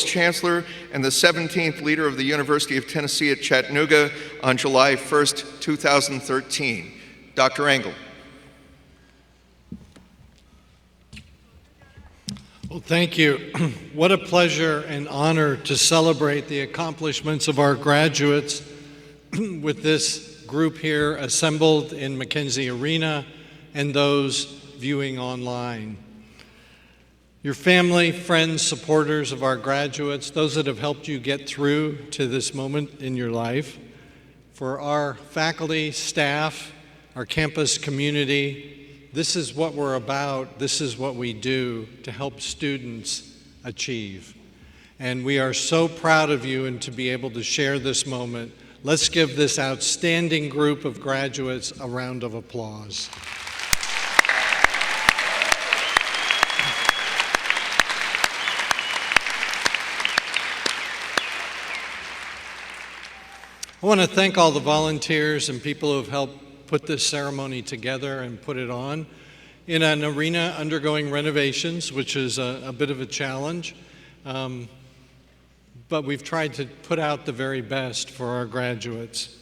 Chancellor and the 17th Leader of the University of Tennessee at Chattanooga on July 1st, 2013. Dr. Engel. Well, thank you. What a pleasure and honor to celebrate the accomplishments of our graduates with this group here assembled in McKenzie Arena and those viewing online. Your family, friends, supporters of our graduates, those that have helped you get through to this moment in your life, for our faculty, staff, our campus community, this is what we're about. This is what we do to help students achieve. And we are so proud of you and to be able to share this moment. Let's give this outstanding group of graduates a round of applause. I want to thank all the volunteers and people who have helped put this ceremony together and put it on in an arena undergoing renovations, which is a bit of a challenge. But we've tried to put out the very best for our graduates.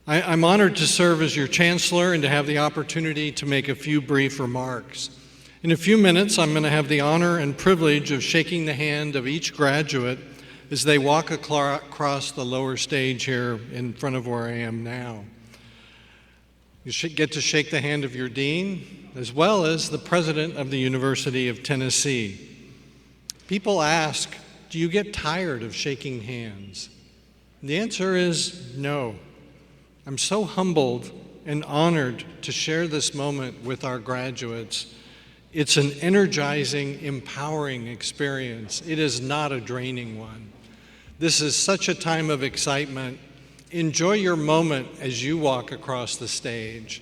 I'm honored to serve as your chancellor and to have the opportunity to make a few brief remarks. In a few minutes, I'm going to have the honor and privilege of shaking the hand of each graduate as they walk across the lower stage here in front of where I am now. You should get to shake the hand of your dean, as well as the president of the University of Tennessee. People ask, do you get tired of shaking hands? And the answer is no. I'm so humbled and honored to share this moment with our graduates. It's an energizing, empowering experience. It is not a draining one. This is such a time of excitement. Enjoy your moment as you walk across the stage.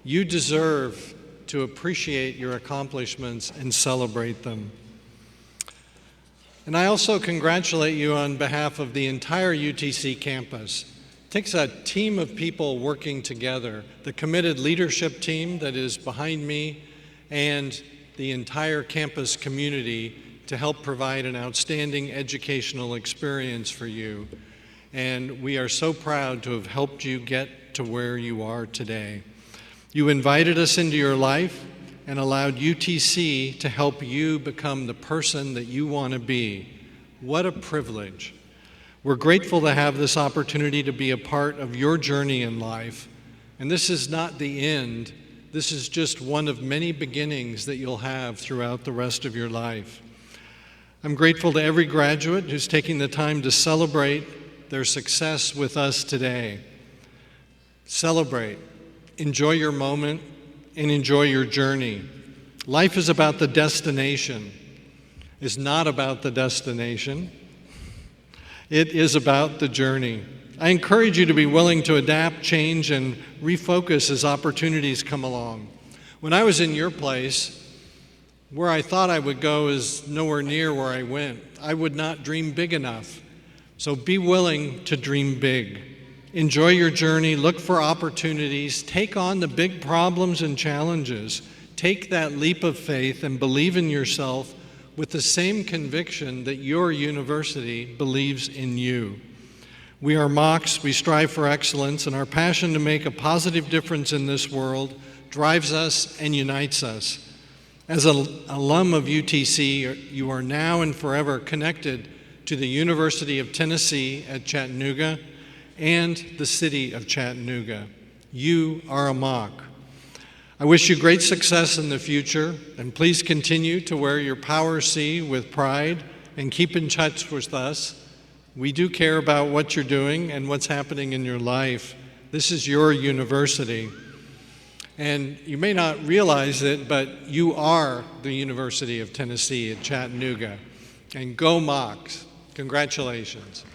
You deserve to appreciate your accomplishments and celebrate them. And I also congratulate you on behalf of the entire UTC campus. It takes a team of people working together, the committed leadership team that is behind me, and the entire campus community to help provide an outstanding educational experience for you. And we are so proud to have helped you get to where you are today. You invited us into your life and allowed UTC to help you become the person that you want to be. What a privilege. We're grateful to have this opportunity to be a part of your journey in life. And this is not the end. This is just one of many beginnings that you'll have throughout the rest of your life. I'm grateful to every graduate who's taking the time to celebrate their success with us today. Celebrate, enjoy your moment, and enjoy your journey. Life is about the destination. It's not about the destination. It is about the journey. I encourage you to be willing to adapt, change, and refocus as opportunities come along. When I was in your place, where I thought I would go is nowhere near where I went. I would not dream big enough. So be willing to dream big. Enjoy your journey, look for opportunities, take on the big problems and challenges. Take that leap of faith and believe in yourself with the same conviction that your university believes in you. We are Mocs, we strive for excellence, and our passion to make a positive difference in this world drives us and unites us. As an alum of UTC, you are now and forever connected to the University of Tennessee at Chattanooga and the city of Chattanooga. You are a Moc. I wish you great success in the future, and please continue to wear your Power C with pride and keep in touch with us. We do care about what you're doing and what's happening in your life. This is your university. And you may not realize it, but you are the University of Tennessee at Chattanooga. And go Mocs. Congratulations.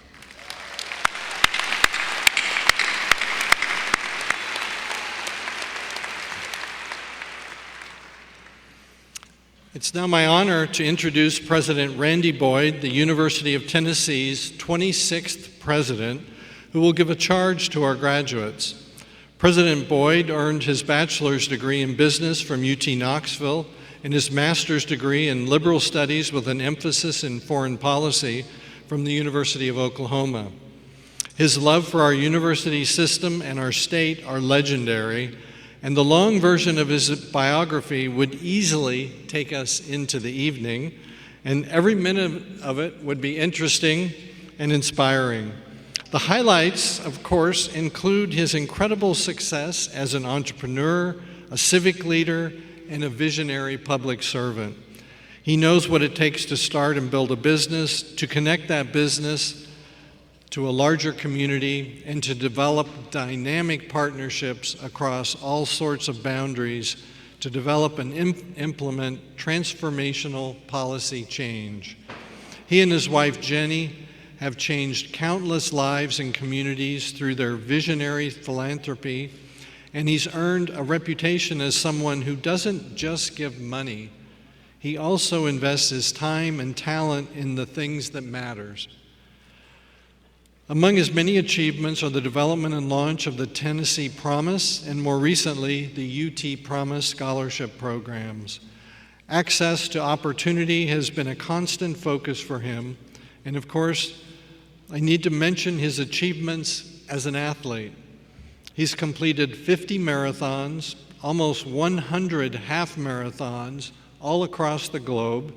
It's now my honor to introduce President Randy Boyd, the University of Tennessee's 26th president, who will give a charge to our graduates. President Boyd earned his bachelor's degree in business from UT Knoxville and his master's degree in liberal studies with an emphasis in foreign policy from the University of Oklahoma. His love for our university system and our state are legendary, and the long version of his biography would easily take us into the evening, and every minute of it would be interesting and inspiring. The highlights, of course, include his incredible success as an entrepreneur, a civic leader, and a visionary public servant. He knows what it takes to start and build a business, to connect that business to a larger community, and to develop dynamic partnerships across all sorts of boundaries to develop and implement transformational policy change. He and his wife, Jenny, have changed countless lives and communities through their visionary philanthropy, and he's earned a reputation as someone who doesn't just give money. He also invests his time and talent in the things that matters. Among his many achievements are the development and launch of the Tennessee Promise, and more recently, the UT Promise Scholarship Programs. Access to opportunity has been a constant focus for him, and of course, I need to mention his achievements as an athlete. He's completed 50 marathons, almost 100 half marathons, all across the globe.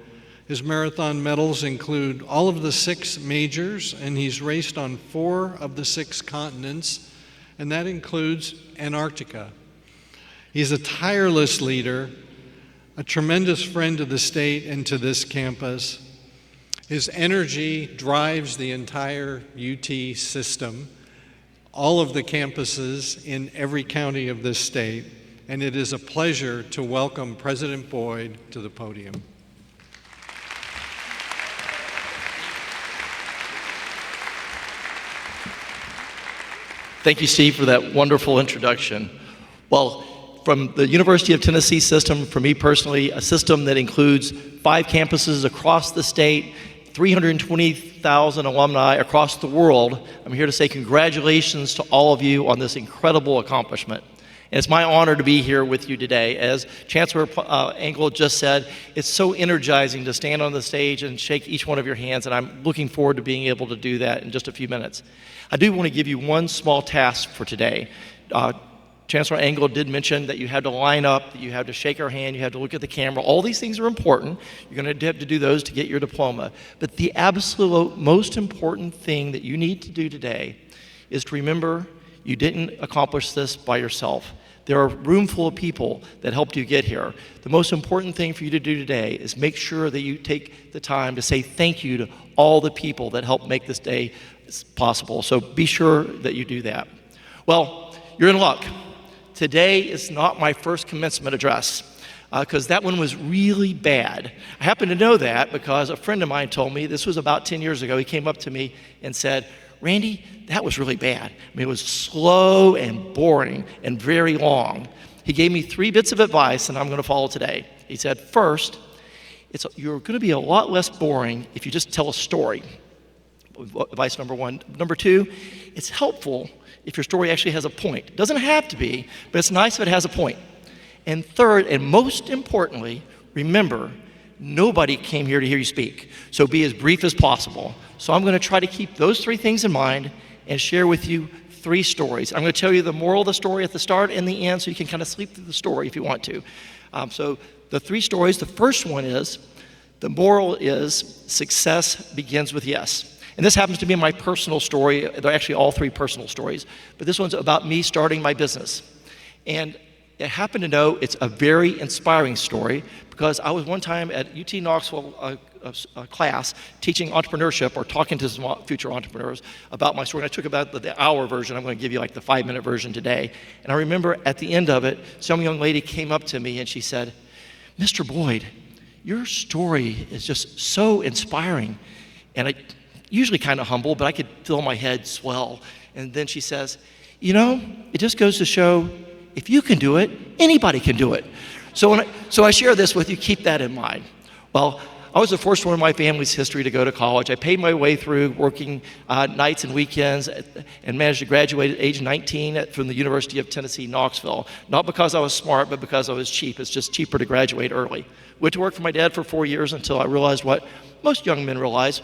His marathon medals include all of the 6 majors, and he's raced on 4 of the 6 continents, and that includes Antarctica. He's a tireless leader, a tremendous friend to the state and to this campus. His energy drives the entire UT system, all of the campuses in every county of this state, and it is a pleasure to welcome President Boyd to the podium. Thank you, Steve, for that wonderful introduction. Well, from the University of Tennessee system, for me personally, a system that includes 5 campuses across the state, 320,000 alumni across the world, I'm here to say congratulations to all of you on this incredible accomplishment. And it's my honor to be here with you today. As Chancellor Engel just said, it's so energizing to stand on the stage and shake each one of your hands, and I'm looking forward to being able to do that in just a few minutes. I do want to give you one small task for today. Chancellor Engel did mention that you had to line up, that you had to shake our hand, you had to look at the camera. All these things are important. You're going to have to do those to get your diploma. But the absolute most important thing that you need to do today is to remember you didn't accomplish this by yourself. There are a room full of people that helped you get here. The most important thing for you to do today is make sure that you take the time to say thank you to all the people that helped make this day possible. So be sure that you do that. Well, you're in luck. Today is not my first commencement address because that one was really bad. I happen to know that because a friend of mine told me, this was about 10 years ago, he came up to me and said, "Randy, that was really bad. I mean, it was slow and boring and very long." He gave me 3 bits of advice and I'm going to follow today. He said, first, you're going to be a lot less boring if you just tell a story. Advice number 1. Number 2, it's helpful if your story actually has a point. It doesn't have to be, but it's nice if it has a point. And third, and most importantly, remember, nobody came here to hear you speak, so be as brief as possible. So I'm going to try to keep those 3 things in mind and share with you 3 stories. I'm going to tell you the moral of the story at the start and the end so you can kind of sleep through the story if you want to. So the 3 stories, the first one is, the moral is success begins with yes. And this happens to be my personal story. They're actually all 3 personal stories. But this one's about me starting my business. And I happen to know it's a very inspiring story because I was one time at UT Knoxville a class teaching entrepreneurship or talking to some future entrepreneurs about my story. And I took about the hour version. I'm going to give you like the 5-minute version today. And I remember at the end of it, some young lady came up to me and she said, "Mr. Boyd, your story is just so inspiring." And I usually kind of humble, but I could feel my head swell. And then she says, "You know, it just goes to show if you can do it, anybody can do it." So I share this with you, keep that in mind. Well, I was the first one in my family's history to go to college. I paid my way through working nights and weekends and managed to graduate at age 19 from the University of Tennessee, Knoxville. Not because I was smart, but because I was cheap. It's just cheaper to graduate early. Went to work for my dad for 4 years until I realized what most young men realize.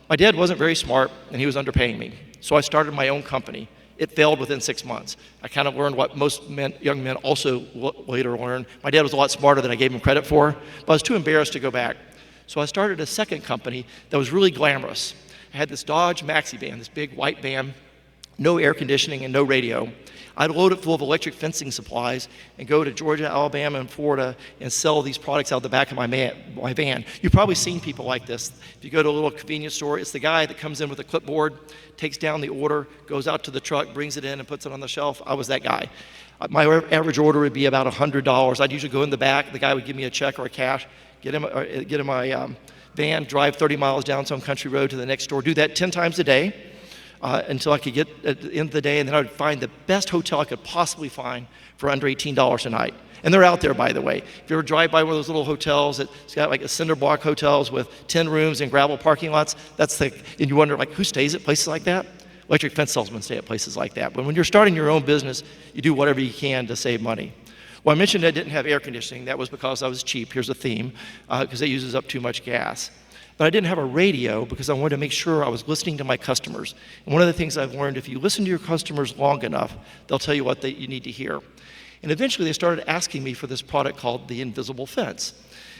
My dad wasn't very smart, and he was underpaying me. So I started my own company. It failed within 6 months. I kind of learned what most young men also later learn. My dad was a lot smarter than I gave him credit for, but I was too embarrassed to go back. So I started a second company that was really glamorous. I had this Dodge Maxi van, this big white van, no air conditioning and no radio. I'd load it full of electric fencing supplies and go to Georgia, Alabama, and Florida and sell these products out the back of my van. You've probably seen people like this. If you go to a little convenience store, it's the guy that comes in with a clipboard, takes down the order, goes out to the truck, brings it in, and puts it on the shelf. I was that guy. My average order would be about $100. I'd usually go in the back. The guy would give me a check or a cash, get in my van, drive 30 miles down some country road to the next store, do that 10 times a day. Until I could get at the end of the day, and then I would find the best hotel I could possibly find for under $18 a night. And they're out there, by the way. If you ever drive by one of those little hotels that's got like a cinder block hotels with 10 rooms and gravel parking lots, and you wonder, like, who stays at places like that? Electric fence salesmen stay at places like that. But when you're starting your own business, you do whatever you can to save money. Well, I mentioned I didn't have air conditioning. That was because I was cheap. Here's a theme, because it uses up too much gas. But I didn't have a radio because I wanted to make sure I was listening to my customers. And one of the things I've learned, if you listen to your customers long enough, they'll tell you what you need to hear. And eventually they started asking me for this product called the invisible fence.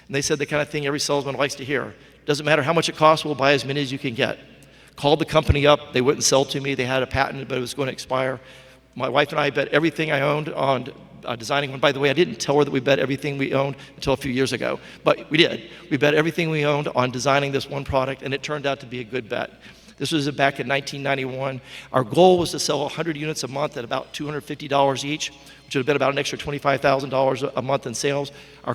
And they said the kind of thing every salesman likes to hear. Doesn't matter how much it costs, we'll buy as many as you can get. Called the company up, they wouldn't sell to me, they had a patent, but it was going to expire. My wife and I bet everything I owned on designing one. By the way, I didn't tell her that we bet everything we owned until a few years ago, but we did. We bet everything we owned on designing this one product, and it turned out to be a good bet. This was back in 1991. Our goal was to sell 100 units a month at about $250 each, which would have been about an extra $25,000 a month in sales. Our